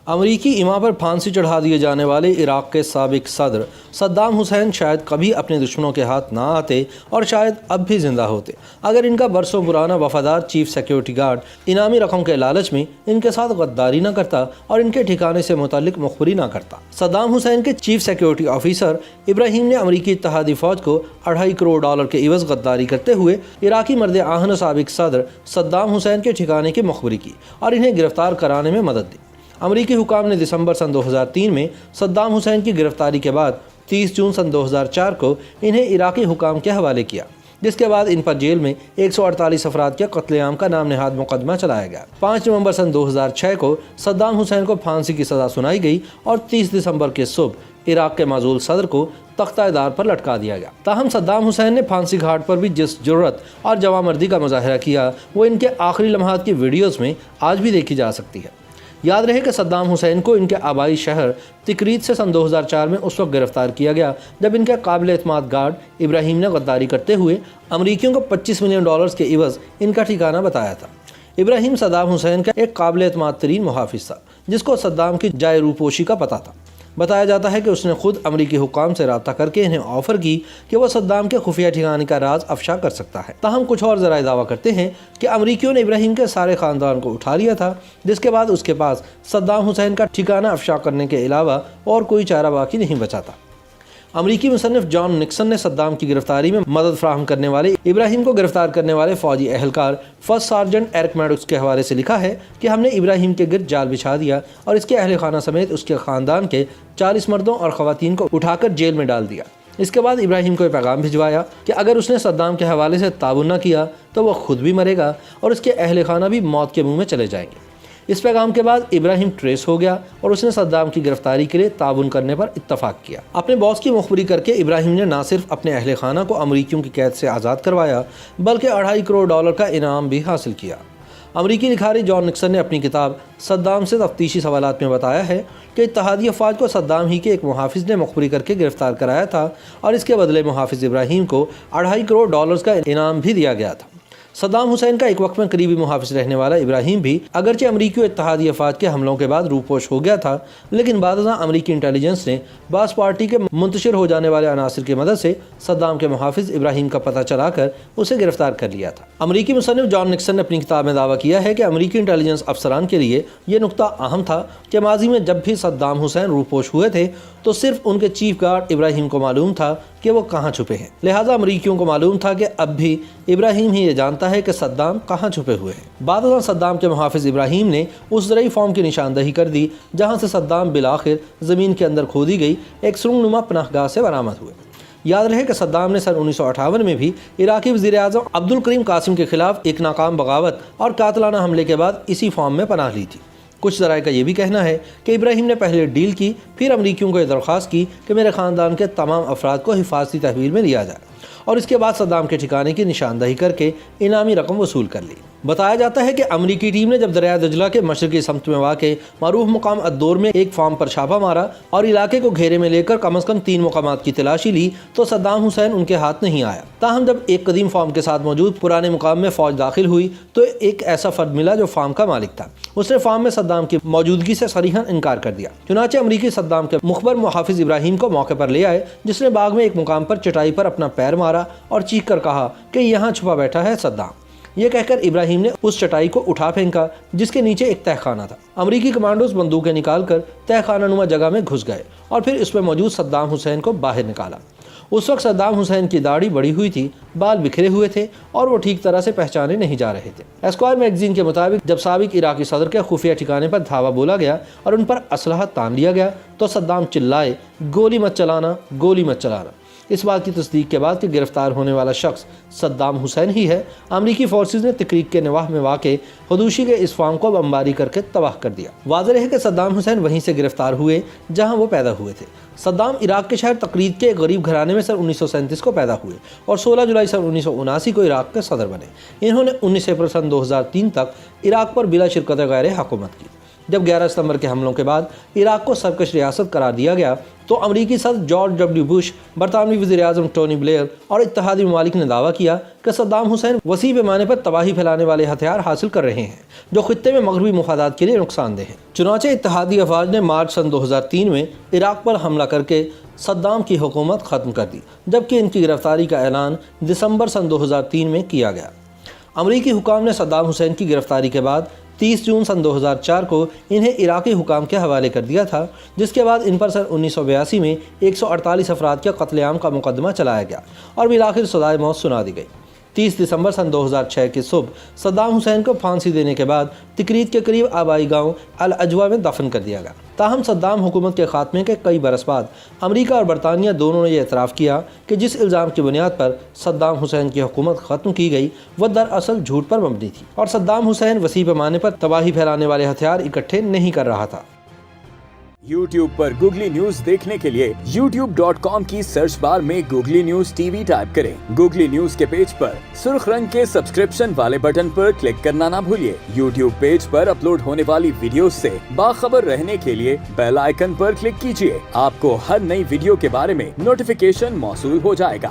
امریکی امام پر پھانسی چڑھا دیے جانے والے عراق کے سابق صدر صدام حسین شاید کبھی اپنے دشمنوں کے ہاتھ نہ آتے اور شاید اب بھی زندہ ہوتے اگر ان کا برسوں پرانا وفادار چیف سیکیورٹی گارڈ انعامی رقم کے لالچ میں ان کے ساتھ غداری نہ کرتا اور ان کے ٹھکانے سے متعلق مخبری نہ کرتا۔ صدام حسین کے چیف سیکیورٹی آفیسر ابراہیم نے امریکی اتحادی فوج کو $2.5 کروڑ کے عوض غداری کرتے ہوئے عراقی مرد آہن سابق صدر صدام حسین کے ٹھکانے کی مخبری کی اور انہیں گرفتار کرانے میں مدد دی۔ امریکی حکام نے دسمبر سن 2003 میں صدام حسین کی گرفتاری کے بعد 30 جون سن 2004 کو انہیں عراقی حکام کے حوالے کیا، جس کے بعد ان پر جیل میں 148 افراد کے قتل عام کا نام نہاد مقدمہ چلایا گیا۔ 5 نومبر سن 2006 کو صدام حسین کو پھانسی کی سزا سنائی گئی اور 30 دسمبر کے صبح عراق کے معزول صدر کو تختہ دار پر لٹکا دیا گیا۔ تاہم صدام حسین نے پھانسی گھاٹ پر بھی جس جرأت اور جوانمردی کا مظاہرہ کیا وہ ان کے آخری لمحات کی ویڈیوز میں آج بھی دیکھی جا سکتی ہے۔ یاد رہے کہ صدام حسین کو ان کے آبائی شہر تکریت سے سن 2004 میں اس وقت گرفتار کیا گیا جب ان کے قابل اعتماد گارڈ ابراہیم نے غداری کرتے ہوئے امریکیوں کو $25 ملین کے عوض ان کا ٹھکانہ بتایا تھا۔ ابراہیم صدام حسین کا ایک قابل اعتماد ترین محافظ تھا جس کو صدام کی جائے روپوشی کا پتہ تھا۔ بتایا جاتا ہے کہ اس نے خود امریکی حکام سے رابطہ کر کے انہیں آفر کی کہ وہ صدام کے خفیہ ٹھکانے کا راز افشا کر سکتا ہے۔ تاہم کچھ اور ذرائع دعویٰ کرتے ہیں کہ امریکیوں نے ابراہیم کے سارے خاندان کو اٹھا لیا تھا، جس کے بعد اس کے پاس صدام حسین کا ٹھکانہ افشا کرنے کے علاوہ اور کوئی چارہ باقی نہیں بچا تھا۔ امریکی مصنف جان نکسن نے صدام کی گرفتاری میں مدد فراہم کرنے والے ابراہیم کو گرفتار کرنے والے فوجی اہلکار فرسٹ سارجنٹ ایرک میڈوکس کے حوالے سے لکھا ہے کہ ہم نے ابراہیم کے گرد جال بچھا دیا اور اس کے اہل خانہ سمیت اس کے خاندان کے 40 مردوں اور خواتین کو اٹھا کر جیل میں ڈال دیا۔ اس کے بعد ابراہیم کو یہ پیغام بھجوایا کہ اگر اس نے صدام کے حوالے سے تعاون نہ کیا تو وہ خود بھی مرے گا اور اس کے اہل خانہ بھی موت کے منہ میں چلے جائیں گے۔ اس پیغام کے بعد ابراہیم ٹریس ہو گیا اور اس نے صدام کی گرفتاری کے لیے تعاون کرنے پر اتفاق کیا۔ اپنے باس کی مخبری کر کے ابراہیم نے نہ صرف اپنے اہل خانہ کو امریکیوں کی قید سے آزاد کروایا بلکہ $2.5 کروڑ کا انعام بھی حاصل کیا۔ امریکی لکھاری جان نکسن نے اپنی کتاب صدام سے تفتیشی سوالات میں بتایا ہے کہ اتحادی افواج کو صدام ہی کے ایک محافظ نے مخبری کر کے گرفتار کرایا تھا اور اس کے بدلے محافظ ابراہیم کو $2.5 کروڑ کا انعام بھی دیا گیا تھا۔ صدام حسین کا ایک وقت میں قریبی محافظ رہنے والا ابراہیم بھی اگرچہ امریکی و اتحادی افواج کے حملوں کے بعد روپوش ہو گیا تھا، لیکن بعد ازاں امریکی انٹیلیجنس نے باس پارٹی کے منتشر ہو جانے والے عناصر کی مدد سے صدام کے محافظ ابراہیم کا پتہ چلا کر اسے گرفتار کر لیا تھا۔ امریکی مصنف جان نکسن نے اپنی کتاب میں دعویٰ کیا ہے کہ امریکی انٹیلیجنس افسران کے لیے یہ نقطہ اہم تھا کہ ماضی میں جب بھی صدام حسین روپوش ہوئے تھے تو صرف ان کے چیف گارڈ ابراہیم کو معلوم تھا کہ وہ کہاں چھپے ہیں، لہٰذا امریکیوں کو معلوم تھا کہ اب بھی ابراہیم ہی یہ جانتا ہے کہ صدام کہاں چھپے ہوئے ہیں۔ بعد ازاں صدام کے محافظ ابراہیم نے اس زرعی فارم کی نشاندہی کر دی جہاں سے صدام بالآخر زمین کے اندر کھودی گئی ایک سرنگ نما پناہ گاہ سے برآمد ہوئے۔ یاد رہے کہ صدام نے سن 1958 میں بھی عراقی وزیر اعظم عبدالکریم قاسم کے خلاف ایک ناکام بغاوت اور قاتلانہ حملے کے بعد اسی فارم میں پناہ لی تھی۔ کچھ ذرائع کا یہ بھی کہنا ہے کہ ابراہیم نے پہلے ڈیل کی، پھر امریکیوں کو یہ درخواست کی کہ میرے خاندان کے تمام افراد کو حفاظتی تحویل میں لیا جائے اور اس کے بعد صدام کے ٹھکانے کی نشاندہی کر کے انعامی رقم وصول کر لی۔ بتایا جاتا ہے کہ امریکی ٹیم نے جب دریائے دجلہ کے مشرقی سمت میں واقع معروف مقام الدور میں ایک فارم پر چھاپا مارا اور علاقے کو گھیرے میں لے کر کم از کم 3 مقامات کی تلاشی لی تو صدام حسین ان کے ہاتھ نہیں آیا۔ تاہم جب ایک قدیم فارم کے ساتھ موجود پرانے مقام میں فوج داخل ہوئی تو ایک ایسا فرد ملا جو فارم کا مالک تھا۔ اس نے فارم میں صدام کی موجودگی سے صریحاً انکار کر دیا۔ چنانچہ امریکی صدام کے مخبر محافظ ابراہیم کو موقع پر لے آئے، جس نے باغ میں ایک مقام پر چٹائی پر اپنا پیر مارا اور چیخ کر کہا کہ یہاں چھپا بیٹھا ہے صدام۔ یہ کہہ کر ابراہیم نے اس چٹائی کو اٹھا پھینکا جس کے نیچے ایک تہہ خانہ تھا۔ امریکی کمانڈوز بندوقیں نکال کر تہہ خانہ نما جگہ میں گھس گئے اور پھر اس میں موجود صدام حسین کو باہر نکالا۔ اس وقت صدام حسین کی داڑھی بڑی ہوئی تھی، بال بکھرے ہوئے تھے اور وہ ٹھیک طرح سے پہچانے نہیں جا رہے تھے۔ اسکوائر میگزین کے مطابق جب سابق عراقی صدر کے خفیہ ٹھکانے پر دھاوا بولا گیا اور ان پر اسلحہ تان لیا گیا تو صدام چلائے، گولی مت چلانا، گولی مت چلانا۔ اس بات کی تصدیق کے بعد کہ گرفتار ہونے والا شخص صدام حسین ہی ہے، امریکی فورسز نے تکریک کے نواح میں واقع حدوشی کے اس فارم کو بمباری کر کے تباہ کر دیا۔ واضح ہے کہ صدام حسین وہیں سے گرفتار ہوئے جہاں وہ پیدا ہوئے تھے۔ صدام عراق کے شہر تقریت کے ایک غریب گھرانے میں سن 1937 کو پیدا ہوئے اور 16 جولائی سن 1979 کو عراق کے صدر بنے۔ انہوں نے 19 اپریل سن 2003 تک عراق پر بلا شرکت غیر حکومت کی۔ جب 11 ستمبر کے حملوں کے بعد عراق کو سرکش ریاست قرار دیا گیا تو امریکی صدر جارج ڈبلیو بش، برطانوی وزیر اعظم ٹونی بلیئر اور اتحادی ممالک نے دعویٰ کیا کہ صدام حسین وسیع پیمانے پر تباہی پھیلانے والے ہتھیار حاصل کر رہے ہیں جو خطے میں مغربی مفادات کے لیے نقصان دہ ہیں۔ چنانچہ اتحادی افواج نے مارچ سن 2003 میں عراق پر حملہ کر کے صدام کی حکومت ختم کر دی، جبکہ ان کی گرفتاری کا اعلان دسمبر سن 2003 میں کیا گیا۔ امریکی حکام نے صدام حسین کی گرفتاری کے بعد 30 جون سن 2004 کو انہیں عراقی حکام کے حوالے کر دیا تھا، جس کے بعد ان پر سن 1982 میں 148 افراد کے قتل عام کا مقدمہ چلایا گیا اور بالآخر سزائے موت سنا دی گئی۔ 30 دسمبر سن 2006 کی صبح صدام حسین کو پھانسی دینے کے بعد تکریت کے قریب آبائی گاؤں العجوہ میں دفن کر دیا گیا۔ تاہم صدام حکومت کے خاتمے کے کئی برس بعد امریکہ اور برطانیہ دونوں نے یہ اعتراف کیا کہ جس الزام کی بنیاد پر صدام حسین کی حکومت ختم کی گئی وہ دراصل جھوٹ پر مبنی تھی اور صدام حسین وسیع پیمانے پر تباہی پھیلانے والے ہتھیار اکٹھے نہیں کر رہا تھا۔ YouTube پر گوگلی نیوز دیکھنے کے لیے youtube.com کی سرچ بار میں googly news T V type کریں۔ گوگلی نیوز کے پیج پر سرخ رنگ کے سبسکرپشن والے بٹن پر کلک کرنا نہ بھولیے۔ YouTube پیج پر اپلوڈ ہونے والی ویڈیوز سے باخبر رہنے کے لیے بیل آئیکن پر کلک کیجیے۔ آپ کو ہر نئی ویڈیو کے بارے میں نوٹیفیکیشن موصول ہو جائے گا۔